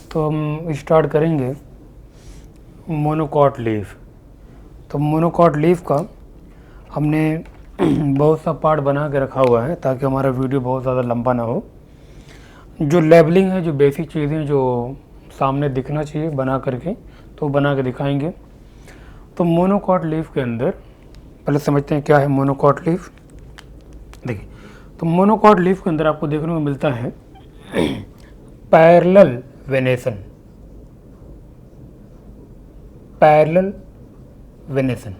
तो हम स्टार्ट करेंगे मोनोकॉट लीफ। तो मोनोकॉट लीफ का हमने बहुत सा पार्ट बना के रखा हुआ है ताकि हमारा वीडियो बहुत ज़्यादा लंबा ना हो। जो लेबलिंग है, जो बेसिक चीज़ें जो सामने दिखना चाहिए बना करके, तो बना के दिखाएंगे। तो मोनोकॉट लीफ के अंदर पहले समझते हैं क्या है मोनोकॉट लीफ। देखिए, तो मोनोकॉट लीफ के अंदर आपको देखने को मिलता है पैरेलल वेनेशन। पैरेलल वेनेशन,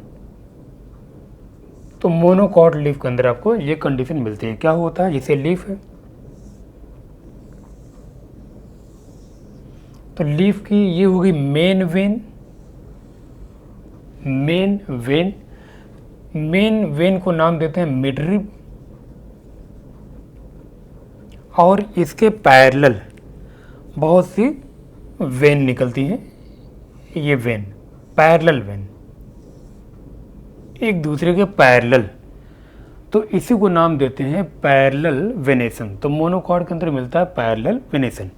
तो मोनोकॉट लीफ के अंदर आपको ये कंडीशन मिलती है। क्या होता है, जैसे लीफ है तो लीफ की ये होगी मेन वेन। मेन वेन को नाम देते हैं मिडरिब, और इसके पैरेलल बहुत सी वेन निकलती हैं। ये वेन पैरेलल वेन, एक दूसरे के पैरेलल, तो इसी को नाम देते हैं पैरेलल वेनेशन। तो मोनोकॉट के अंदर मिलता है पैरेलल वेनेशन।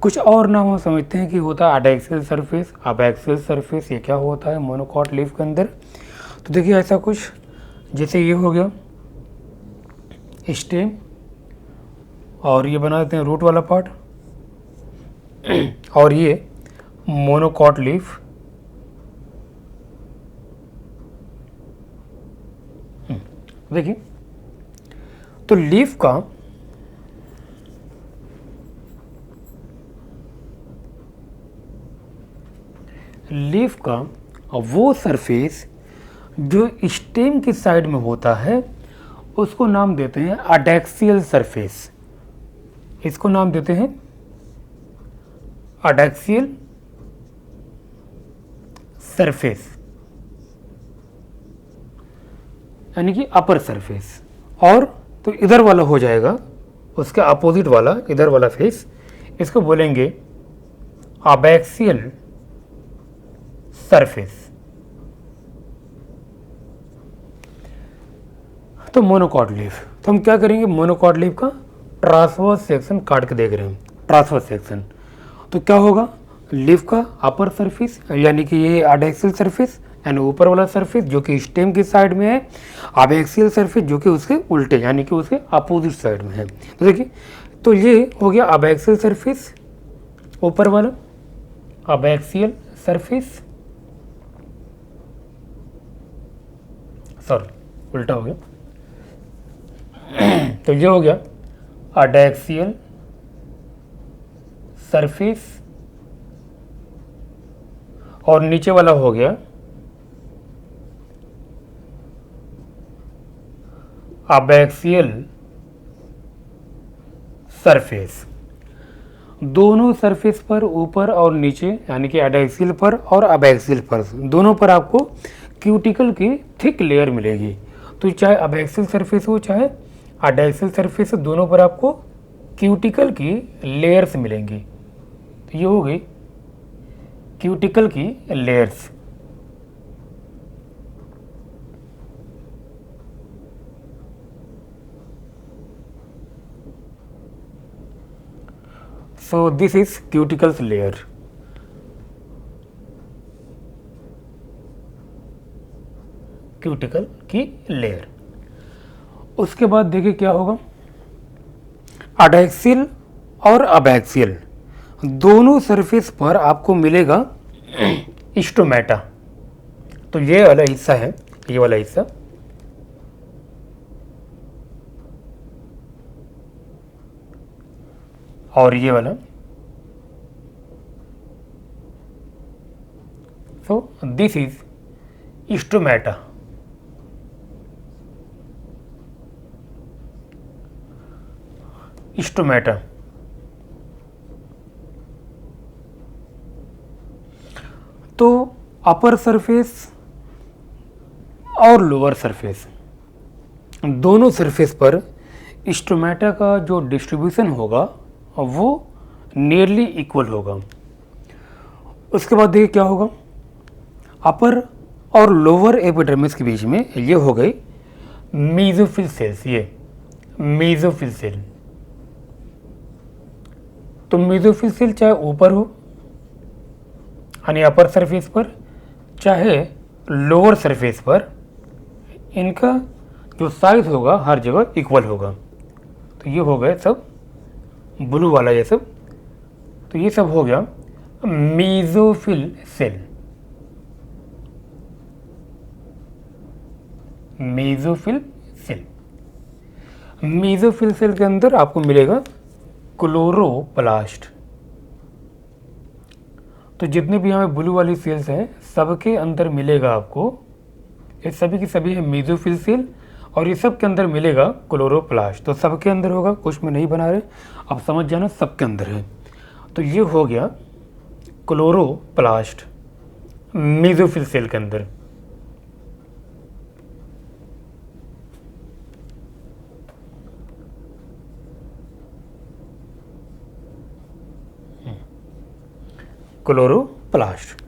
कुछ और नाम हम समझते हैं कि होता है एडैक्सियल सरफेस, अबैक्सियल सरफेस। ये क्या होता है मोनोकॉट लीफ के अंदर? तो देखिए ऐसा कुछ, जैसे ये हो गया स्टेम, और ये बना देते हैं रूट वाला पार्ट, और ये मोनोकॉट लीफ। देखिए, तो लीफ का वो सरफेस जो स्टेम की साइड में होता है उसको नाम देते हैं एडैक्सियल सरफेस। इसको नाम देते हैं एडैक्सियल सरफेस, यानी कि अपर सरफेस। और तो इधर वाला हो जाएगा उसके अपोजिट वाला, इधर वाला फेस, इसको बोलेंगे अबैक्सियल सरफेस। तो मोनोकॉट लीफ, तो हम क्या करेंगे, मोनोकॉट लीफ का ट्रांसवर्स सेक्शन काट के देख रहे हैं। ट्रांसवर्स सेक्शन तो क्या होगा, लीफ का अपर सरफेस यानी कि ये एडैक्सियल सरफेस, यानी ऊपर वाला सरफेस जो कि स्टेम की साइड में है, अबैक्सियल सरफेस जो कि उसके उल्टे यानी कि उसके अपोजिट साइड में है। तो देखिए, तो ये हो गया अबैक्सियल सरफेस, ऊपर वाला अबैक्सियल सरफेस, सॉरी उल्टा हो गया। तो ये हो गया एडैक्सियल सरफेस, और नीचे वाला हो गया अबैक्सियल सरफेस। दोनों सरफेस पर, ऊपर और नीचे, यानी कि एडैक्सियल पर और अबैक्सियल पर, दोनों पर आपको क्यूटिकल की थिक लेयर मिलेगी। तो चाहे अबैक्सियल सरफेस हो चाहे एडैक्सियल सरफेस हो, दोनों पर आपको क्यूटिकल की लेयर्स मिलेंगी। तो ये हो गई क्यूटिकल की layers. So this is cuticles layer. Cuticle की लेयर। उसके बाद देखिए क्या होगा, एडैक्सियल और अबैक्सियल दोनों सरफेस पर आपको मिलेगा स्टोमेटा। तो ये वाला हिस्सा है, ये वाला हिस्सा, और ये वाला। So this is stomata. Stomata तो अपर सरफेस और लोअर सरफेस दोनों सरफेस पर स्टोमेटा का जो डिस्ट्रीब्यूशन होगा वो नियरली इक्वल होगा। उसके बाद देखिए क्या होगा, अपर और लोअर एपिडर्मिस के बीच में ये हो गई मेसोफिल सेल्स। ये मेसोफिल सेल, तो मेसोफिल सेल चाहे ऊपर हो यानी अपर सरफेस पर, चाहे लोअर सरफेस पर, इनका जो साइज होगा हर जगह इक्वल होगा। तो ये हो गए सब ब्लू वाला, ये सब, तो ये सब हो गया mesophyll cell. Mesophyll cell, mesophyll cell के अंदर आपको मिलेगा क्लोरोप्लास्ट। तो जितने भी यहाँ ब्लू वाली सेल्स हैं सबके अंदर मिलेगा आपको, ये सभी की सभी है मेसोफिल सेल, और ये सब के अंदर मिलेगा क्लोरोप्लास्ट। तो सबके अंदर होगा, कुछ में नहीं बना रहे, आप समझ जाना सबके अंदर है। तो ये हो गया क्लोरोप्लास्ट मेसोफिल सेल के अंदर। क्लोरोप्लास्ट।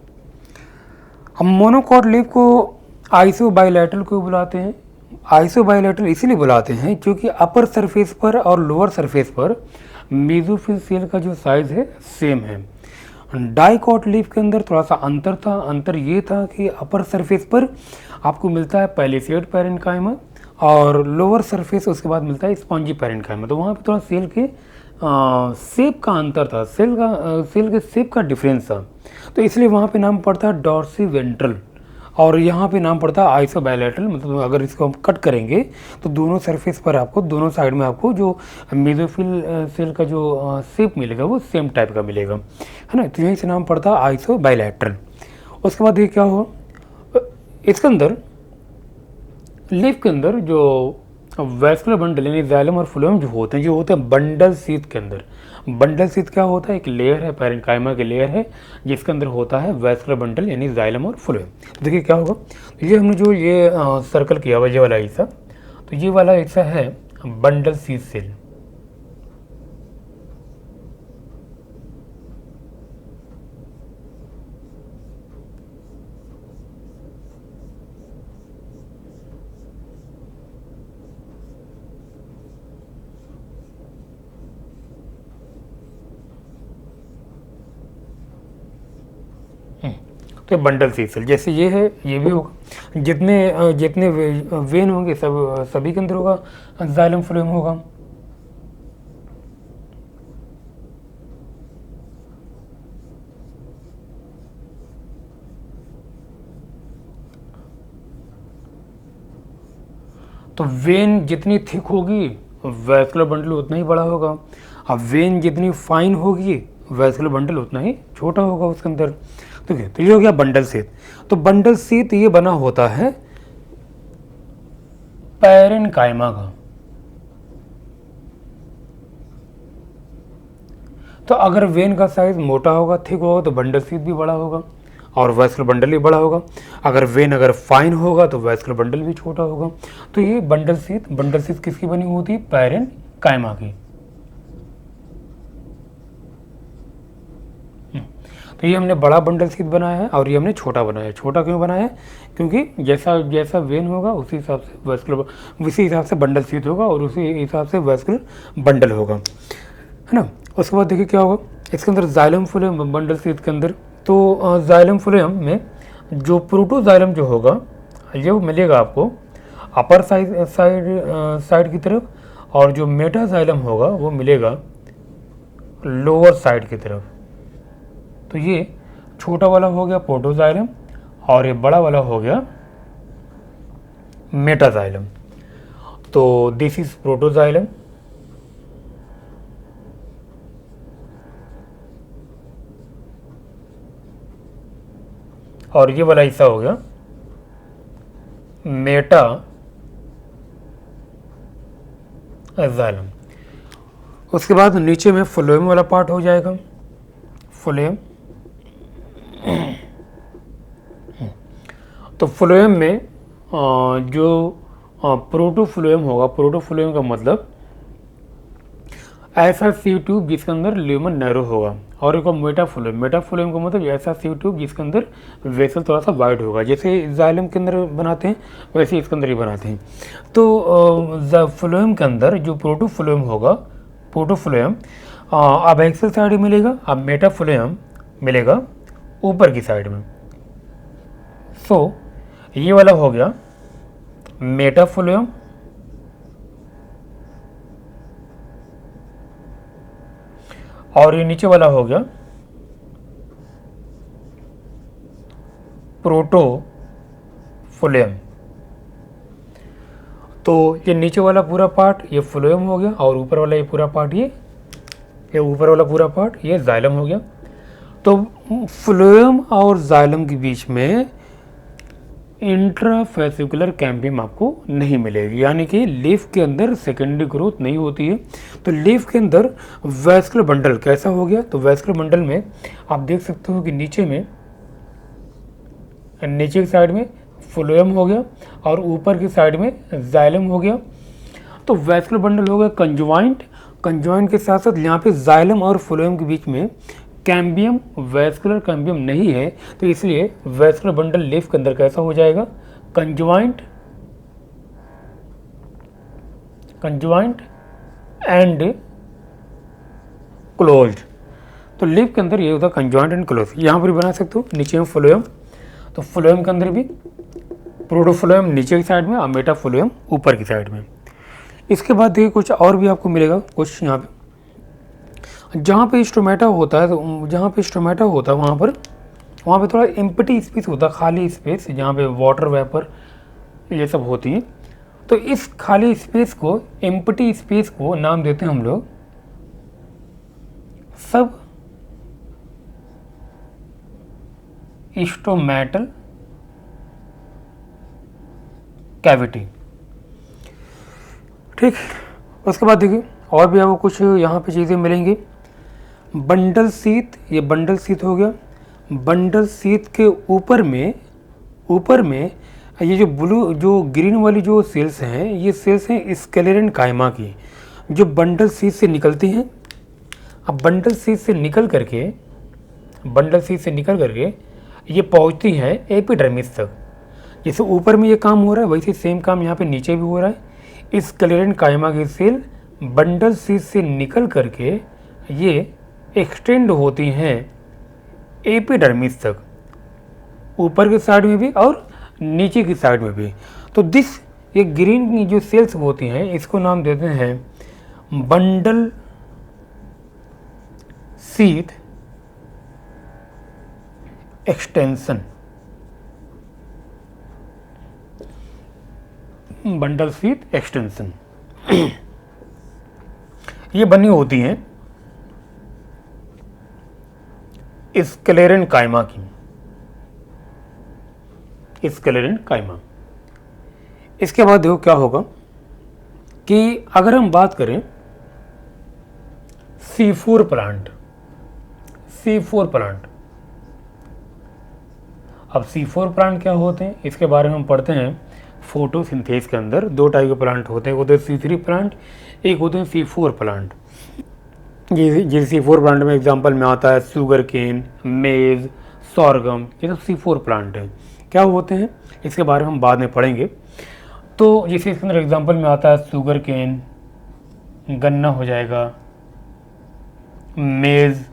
हम मोनोकॉट लीफ को आइसोबाइलेटरल क्यों बुलाते हैं? आइसोबाइलेटरल इसलिए बुलाते हैं क्योंकि अपर सरफेस पर और लोअर सरफेस पर मेसोफिल सेल का जो साइज है सेम है। डाइकॉट लीफ के अंदर थोड़ा सा अंतर था। अंतर ये था कि अपर सरफेस पर आपको मिलता है पैलिसेड पैरेन्काइमा और लोअर सरफेस उसके बाद मिलता है स्पॉन्जी पैरेन्काइमा। तो वहाँ पे थोड़ा सेल के शेप का अंतर था, सेल के शेप का डिफरेंस था। तो इसलिए वहाँ पे नाम पड़ता है डॉर्सी वेंट्रल और यहाँ पे नाम पड़ता है आइसोबाइलेटरल। मतलब अगर इसको हम कट करेंगे तो दोनों सरफेस पर आपको, दोनों साइड में आपको जो मेसोफिल सेल का जो शेप मिलेगा वो सेम टाइप का मिलेगा, है ना। तो यहीं से नाम पड़ता है आइसोबाइलेटरल। उसके बाद ये क्या हुआ, इसके अंदर लीफ के अंदर जो वैस्कुलर बंडल यानी जाइलम और फ्लोएम जो होते हैं, ये होते हैं बंडल शीथ के अंदर। बंडल शीथ क्या होता है? एक लेयर है, पैरेन्काइमा की लेयर है जिसके अंदर होता है वैस्कुलर बंडल यानी जाइलम और फ्लोएम। देखिए क्या होगा, ये हमने जो ये सर्कल किया हुआ ये वाला हिस्सा, तो ये वाला हिस्सा है बंडल शीथ सेल। तो बंडल शीथ सेल जैसे ये है, ये भी होगा। जितने वेन होंगे सभी के अंदर होगा जाइलम फ्लोएम होगा। तो वेन जितनी थिक होगी वैस्कुलर बंडल उतना ही बड़ा होगा। अब वेन जितनी फाइन होगी वैस्कुलर बंडल उतना ही छोटा होगा उसके अंदर। ठीक है, तो ये हो गया बंडल शीथ। तो बंडल शीथ ये बना होता है पैरेन्काइमा का। तो अगर वेन का साइज मोटा होगा, थिक होगा, तो बंडल शीथ भी बड़ा होगा और वैस्कुलर बंडल भी बड़ा होगा। अगर फाइन होगा तो वैस्कुलर बंडल भी छोटा होगा। तो ये बंडल शीथ किसकी बनी होती है? पैरेन्काइमा की। तो ये हमने बड़ा बंडल शीथ बनाया है और ये हमने छोटा बनाया है। छोटा क्यों बनाया है? क्योंकि जैसा वेन होगा उसी हिसाब से बंडल शीथ होगा और उसी हिसाब से वैस्कुलर बंडल होगा, है ना। उसके बाद देखिए क्या होगा, इसके अंदर जाइलम फ्लोएम बंडल शीथ के अंदर। तो जाइलम फ्लोएम में जो प्रोटोजाइलम जो होगा ये मिलेगा आपको अपर साइड की तरफ, और जो मेटाजाइलम होगा वो मिलेगा लोअर साइड की तरफ। तो ये छोटा वाला हो गया प्रोटोजाइलम और ये बड़ा वाला हो गया मेटाजाइलम। तो दिस इज प्रोटोजाइलम, और ये वाला हिस्सा हो गया मेटाजाइलम। उसके बाद नीचे में फ्लोएम वाला पार्ट हो जाएगा, फ्लोएम। तो फ्लोएम में जो प्रोटोफ्लोएम होगा, प्रोटोफ्लोएम का मतलब ऐसा सीव ट्यूब जिसके अंदर ल्यूमन नैरो होगा, और एक मेटाफ्लोएम का मतलब ऐसा सीव ट्यूब जिसके अंदर वेसल थोड़ा सा वाइड होगा। जैसे जाइलम के अंदर बनाते हैं वैसे इसके अंदर ही बनाते हैं। तो फ्लोएम के अंदर जो प्रोटोफ्लोएम होगा प्रोटोफ्लोएम अब एक्सल साइड में मिलेगा, अब मेटाफ्लोएम मिलेगा ऊपर की साइड में। सो ये वाला हो गया मेटाफ्लोएम, और ये नीचे वाला हो गया प्रोटोफ्लोएम। तो ये नीचे वाला पूरा पार्ट ये फ्लोएम हो गया, और ऊपर वाला ये पूरा पार्ट ये ऊपर वाला पूरा पार्ट ये जाइलम हो गया। तो फ्लोएम और जाइलम के बीच में इंट्राफेसिकुलर कैम्बियम आपको नहीं मिलेगी, यानी कि लीफ के अंदर सेकेंडरी ग्रोथ नहीं होती है। तो लीफ के अंदर वैस्कुलर बंडल कैसा हो गया, तो वैस्कुलर बंडल में आप देख सकते हो कि नीचे की साइड में फ्लोएम हो गया और ऊपर की साइड में जाइलम हो गया। तो वैस्कुलर बंडल हो गया कंजुवाइंट, कंजुवाइंट के साथ साथ यहाँ पे जाइलम और फ्लोएम के बीच में कैम्बियम, वैस्कुलर कैम्बियम नहीं है, तो इसलिए वैस्कुलर बंडल लीफ के अंदर कैसा हो जाएगा, कंजुवाइंट एंड क्लोज्ड। तो लीफ के अंदर ये होता है कंजुवाइंट एंड क्लोज। यहाँ पर बना सकते हो नीचे में फ्लोएम, तो फ्लोएम के अंदर भी प्रोटोफ्लोएम नीचे की साइड में और मेटाफ्लोएम ऊपर की साइड में। इसके बाद देखिए कुछ और भी आपको मिलेगा, कुछ यहाँ पे जहाँ पे स्टोमेटा होता है, तो जहाँ पे स्टोमेटा होता है वहाँ पे थोड़ा एम्प्टी स्पेस होता है, खाली स्पेस, जहाँ पे वाटर वेपर ये सब होती है। तो इस खाली स्पेस को, एम्प्टी स्पेस को नाम देते हैं हम लोग सब स्टोमेटल कैविटी। ठीक, उसके बाद देखिए और भी आपको कुछ यहाँ पे चीज़ें मिलेंगी। बंडल सीथ, ये बंडल सीथ हो गया। बंडल सीथ के ऊपर में ये जो ब्लू, जो ग्रीन वाली जो सेल्स हैं, ये सेल्स हैं स्केलेरन कायमा की, जो बंडल सीथ से निकलती हैं। अब बंडल सीथ से निकल करके ये पहुंचती हैं एपिडर्मिस तक। जैसे ऊपर में ये काम हो रहा है, वैसे सेम काम यहाँ पे नीचे भी हो रहा है। स्केलेरन कायमा की सेल बंडल सीथ से निकल करके ये एक्सटेंड होती हैं एपिडर्मिस तक, ऊपर की साइड में भी और नीचे की साइड में भी। तो ये ग्रीन की जो सेल्स होती हैं, इसको नाम देते हैं bundle sheath extension. Bundle sheath extension ये बनी होती हैं स्केलेरन कायमा की, स्केलेरन कायमा। इसके बाद देखो क्या होगा कि अगर हम बात करें C4 प्लांट, अब C4 प्लांट क्या होते हैं, इसके बारे में हम पढ़ते हैं फोटोसिंथेसिस के अंदर। दो टाइप के प्लांट होते हैं, एक होते हैं C3 प्लांट, एक होते हैं C4 प्लांट। जैसे C4 प्लांट में एग्जांपल में आता है शुगर केन, मेज, सॉरगम, ये सब C4 प्लांट हैं। क्या होते हैं इसके बारे में हम बाद में पढ़ेंगे। तो जैसे इसके अंदर एग्जांपल में आता है शुगर केन, गन्ना हो जाएगा, मेज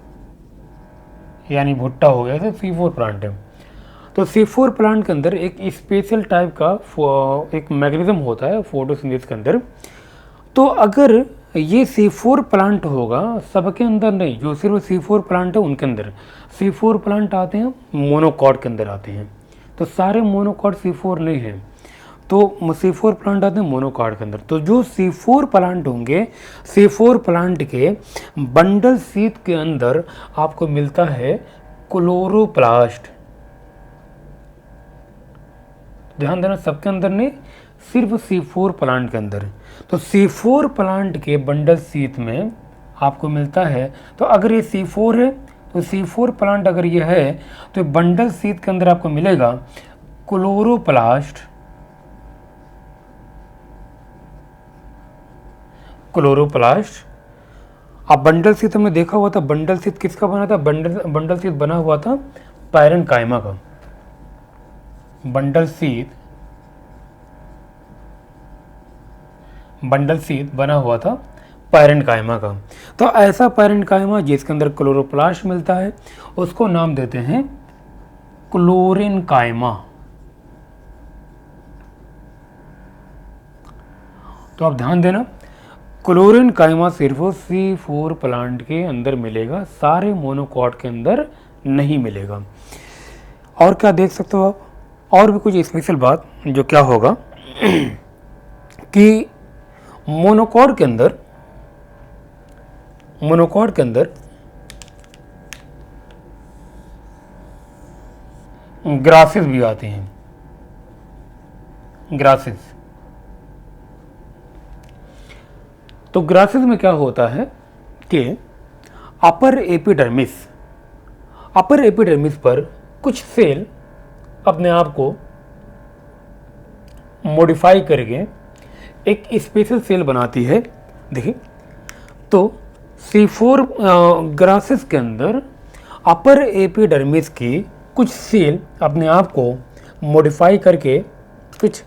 यानी भुट्टा हो गया, तो C4 प्लांट है। तो C4 प्लांट के अंदर एक स्पेशल टाइप का एक मैकेनिज्म होता है फोटोसिंथेसिस के अंदर। तो अगर ये C4 प्लांट होगा, सबके अंदर नहीं, जो सिर्फ C4 प्लांट है उनके अंदर C4 प्लांट आते हैं, मोनोकॉट के अंदर आते हैं। तो सारे मोनोकॉट C4 नहीं हैं, तो C4 प्लांट आते हैं मोनोकॉट के अंदर। तो जो C4 प्लांट होंगे, C4 प्लांट के बंडल सीथ के अंदर आपको मिलता है क्लोरोप्लास्ट। ध्यान देना, सबके अंदर नहीं, सिर्फ C4 प्लांट के अंदर। तो C4 प्लांट के बंडल सीथ में आपको मिलता है। तो अगर ये C4 है, तो C4 प्लांट अगर ये है, तो बंडल सीथ के अंदर आपको मिलेगा क्लोरोप्लास्ट, अब बंडल सीथ हमने देखा हुआ था, बंडल सीथ किसका बना था, बंडल सीथ बना हुआ था पैरेन्काइमा का। बंडल सीथ बना हुआ था पैरेन्काइमा का। तो ऐसा पैरेन्काइमा जिसके अंदर क्लोरोप्लास्ट मिलता है उसको नाम देते हैं क्लोरेन्काइमा। तो आप ध्यान देना, क्लोरेन्काइमा सिर्फ C4 प्लांट के अंदर मिलेगा, सारे मोनोकॉट के अंदर नहीं मिलेगा। और क्या देख सकते हो आप, और भी कुछ स्पेशल बात जो क्या होगा कि मोनोकॉट के अंदर ग्रासेस भी आते हैं, ग्रासेस। तो ग्रासेस में क्या होता है कि अपर एपिडर्मिस पर कुछ सेल अपने आप को मॉडिफाई करके एक स्पेशल सेल बनाती है। देखिए, तो C4 ग्रासेस के अंदर अपर एपिडर्मिस की कुछ सेल अपने आप को मॉडिफाई करके कुछ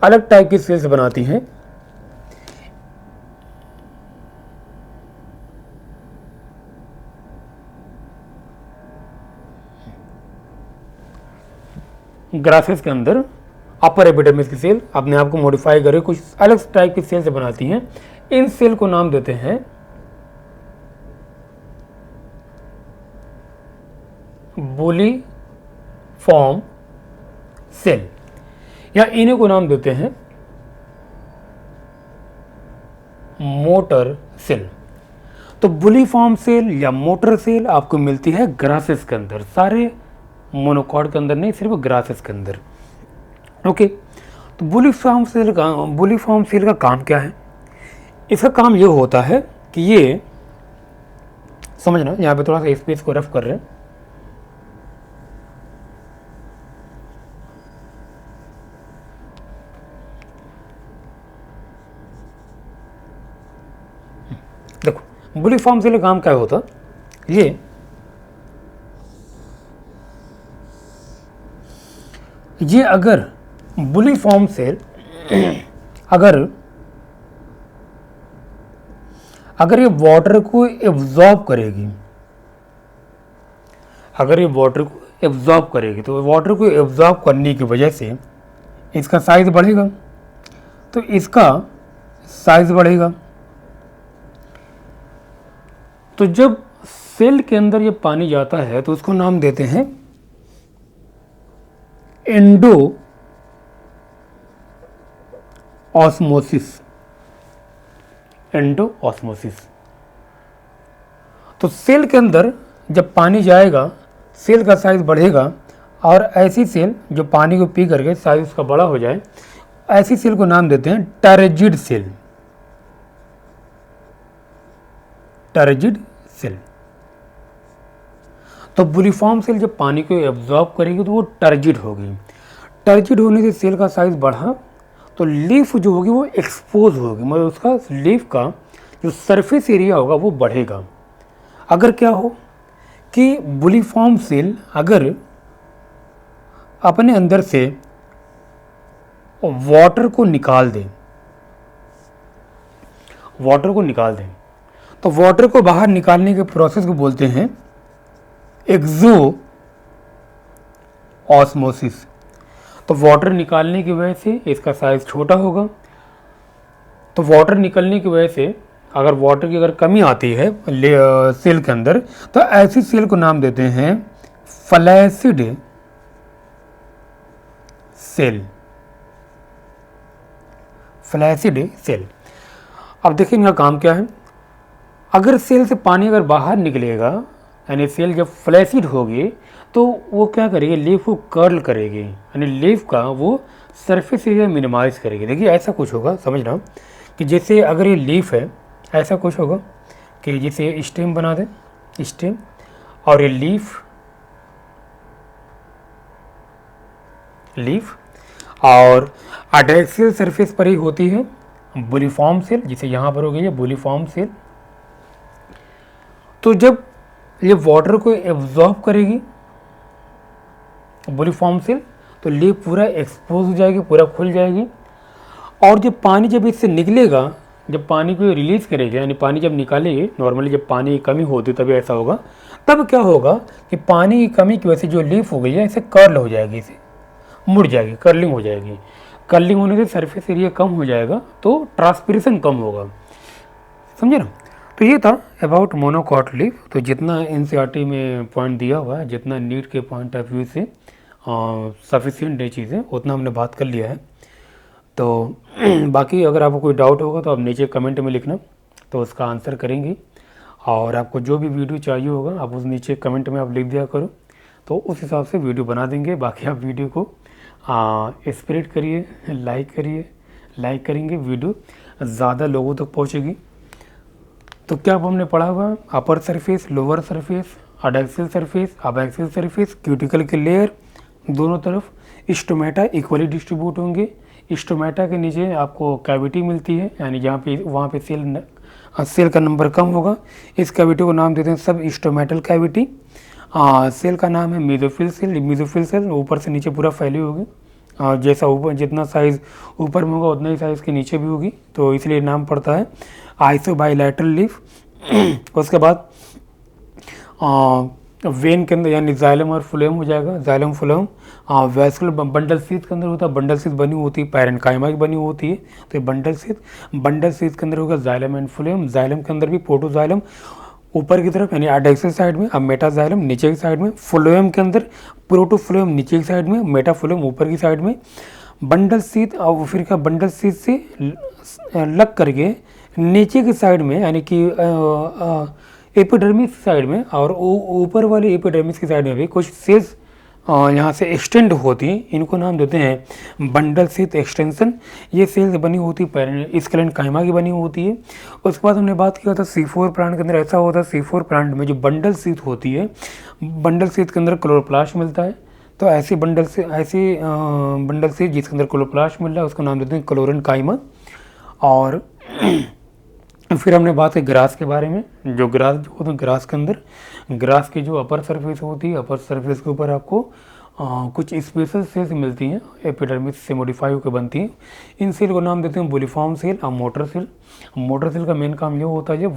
अलग टाइप की सेल्स बनाती हैं। ग्रासेस के अंदर अपर एपिडर्मिस की सेल अपने आप को मॉडिफाई करके कुछ अलग टाइप की सेल से बनाती हैं। इन सेल को नाम देते हैं बुलिफॉर्म सेल, या इन्हीं को नाम देते हैं मोटर सेल। तो बुलिफॉर्म सेल या मोटर सेल आपको मिलती है ग्रासेस के अंदर, सारे मोनोकॉट के अंदर नहीं, सिर्फ ग्रासेस के अंदर। ओके, तो बुलिफॉर्म सेल का काम क्या है? इसका काम ये होता है कि ये समझना, यहाँ पे थोड़ा सा स्पेस को रफ कर रहे हैं। देखो, बुलिफॉर्म सेल का काम क्या होता, ये अगर बुलिफॉर्म सेल अगर ये वाटर को एब्जॉर्ब करेगी, तो वाटर को एब्जॉर्ब करने की वजह से इसका साइज बढ़ेगा। तो इसका साइज बढ़ेगा, तो जब सेल के अंदर ये पानी जाता है तो उसको नाम देते हैं एंडो ऑस्मोसिस। तो सेल के अंदर जब पानी जाएगा, सेल का साइज बढ़ेगा, और ऐसी सेल जो पानी को पी करके साइज उसका बड़ा हो जाए, ऐसी सेल को नाम देते हैं टर्जिड सेल। तो बुलिफॉर्म सेल जब पानी को एब्जॉर्ब करेगी तो वो टर्जिड होगी। टर्जिड होने से सेल का साइज बढ़ा तो लीफ जो होगी वो एक्सपोज होगी, मतलब उसका लीफ का जो सरफेस एरिया होगा वो बढ़ेगा। अगर क्या हो कि बुलिफॉर्म सेल अगर अपने अंदर से वाटर को निकाल दें, तो वाटर को बाहर निकालने के प्रोसेस को बोलते हैं एक्सो ऑस्मोसिस। तो वाटर निकालने की वजह से इसका साइज छोटा होगा। तो वाटर निकलने की वजह से अगर वाटर की कमी आती है सेल के अंदर, तो ऐसी सेल को नाम देते हैं फ्लैसिड सेल। अब देखिए इनका काम क्या है। अगर सेल से पानी अगर बाहर निकलेगा, यानी सेल जब फ्लैसिड होगी, तो वो क्या करेगी, लीफ को कर्ल करेगी, यानी लीफ का वो सरफेस एरिया मिनिमाइज करेगी। देखिए ऐसा कुछ होगा, समझना कि जैसे अगर ये लीफ है, ऐसा कुछ होगा कि जैसे स्टेम बना दे, स्टेम, और ये लीफ और एडैक्सियल सरफेस पर ही होती है बुलिफॉर्म सेल, जिसे यहाँ पर हो गई है बुलिफॉर्म सेल। तो जब ये वाटर को एब्जॉर्ब करेगी बुलिफॉर्म सेल, तो लीफ पूरा एक्सपोज हो जाएगी, पूरा खुल जाएगी, और जब पानी जब इससे निकलेगा, जब पानी को रिलीज़ करेगा, यानी पानी जब निकालेंगे, नॉर्मली जब पानी की कमी होती तभी ऐसा होगा, तब क्या होगा कि पानी की कमी की वजह से जो लीफ हो गई है ऐसे कर्ल हो जाएगी, इसे मुड़ जाएगी, कर्लिंग हो जाएगी। कर्लिंग होने से सरफेस एरिया कम हो जाएगा, तो ट्रांसपिरेशन कम होगा, समझे ना। तो ये था अबाउट मोनोकॉट लीफ। तो जितना एनसीईआरटी में पॉइंट दिया हुआ है, जितना नीट के पॉइंट ऑफ व्यू से सफिशिएंट ये चीज़ें, उतना हमने बात कर लिया है। तो बाकी अगर आपको कोई डाउट होगा तो आप नीचे कमेंट में लिखना, तो उसका आंसर करेंगे। और आपको जो भी वीडियो चाहिए होगा आप उस नीचे कमेंट में आप लिख दिया करो, तो उस हिसाब से वीडियो बना देंगे। बाकी आप वीडियो को स्प्रेड करिए, लाइक करेंगे, वीडियो ज़्यादा लोगों तक पहुँचेगी। तो क्या अब हमने पढ़ा हुआ, upper surface, lower surface, adaxial surface, abaxial surface, cuticle के लेयर दोनों तरफ, स्टोमेटा इक्वली डिस्ट्रीब्यूट होंगे। स्टोमेटा के नीचे आपको कैविटी मिलती है, यानी जहाँ पे वहाँ पे सेल का नंबर कम होगा। इस कैविटी को नाम देते हैं सब स्टोमेटल कैविटी। सेल का नाम है मेसोफिल सेल। मेसोफिल सेल ऊपर से नीचे पूरा फैली होगी, जैसा ऊपर जितना साइज़ ऊपर में होगा उतना ही साइज़ के नीचे भी होगी, तो इसलिए नाम पड़ता है आइसोबाइलैटरल लीफ। उसके बाद वेन के अंदर यानी जाइलम और फ्लोएम हो जाएगा, xylem phloem. Vascular bundle sheath के अंदर होता है, बंडल सीथ बनी होती है, पैरेन्काइमा की बनी होती है, तो ये बंडल सीथ के अंदर होगा जाइलम एंड फ्लोएम। जाइलम के अंदर भी प्रोटोजाइलम ऊपर की तरफ यानी एडैक्सियल साइड में, अब मेटाजाइलम नीचे की साइड में। फ्लोएम के अंदर प्रोटोफ्लोएम नीचे की साइड में, मेटाफ्लोएम ऊपर की साइड में। बंडल सीथ और फिर का बंडल सीथ से लग करके नीचे की साइड में यानी कि एपिडर्मिस साइड में और ऊपर वाले एपिडर्मिस की साइड में भी कुछ सेल्स यहाँ से एक्सटेंड होती हैं, इनको नाम देते हैं बंडल सीथ एक्सटेंशन। ये सेल्स बनी होती है स्क्लेरेन्काइमा की बनी होती है। उसके बाद हमने बात किया था C4 प्लांट के अंदर ऐसा होता है, C4 प्लांट में जो बंडल सीथ होती है, बंडल सीथ के अंदर क्लोरोप्लास्ट मिलता है। तो ऐसी बंडल सीथ जिसके अंदर क्लोरोप्लास्ट मिल रहा है उसको नाम देते हैं क्लोरेन्काइमा। और फिर हमने बात की ग्रास के बारे में, जो ग्रास जो होता है, ग्रास के अंदर ग्रास की जो अपर सरफेस होती है, अपर सरफेस के ऊपर आपको कुछ स्पेशल सेल्स मिलती हैं, एपिडर्मिस से मॉडिफाई होकर बनती हैं। इन सेल को नाम देते हैं बुलिफॉर्म सेल और मोटर सेल। मोटर सेल का मेन काम ये होता है जो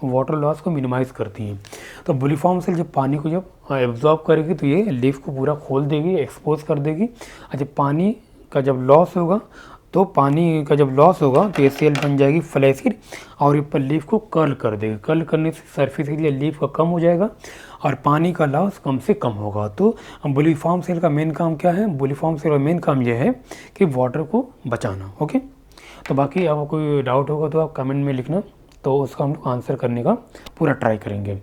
वाटर लॉस को मिनिमाइज़ करती हैं। तो बुलिफॉर्म सेल जब पानी को जब एब्जॉर्ब करेगी तो ये लीफ को पूरा खोल देगी, एक्सपोज कर देगी। और जब पानी का जब लॉस होगा तो ये सेल बन जाएगी फ्लैसिड और ऊपर लीफ को कर्ल कर देगी। कर्ल करने से सरफेस एरिया लीफ का कम हो जाएगा और पानी का लॉस कम से कम होगा। तो बुलिफॉर्म सेल का मेन काम क्या है? बुलिफॉर्म सेल का मेन काम यह है कि वाटर को बचाना। ओके, तो बाकी आपको कोई डाउट होगा तो आप कमेंट में लिखना, तो उसका हम लोग आंसर करने का पूरा ट्राई करेंगे।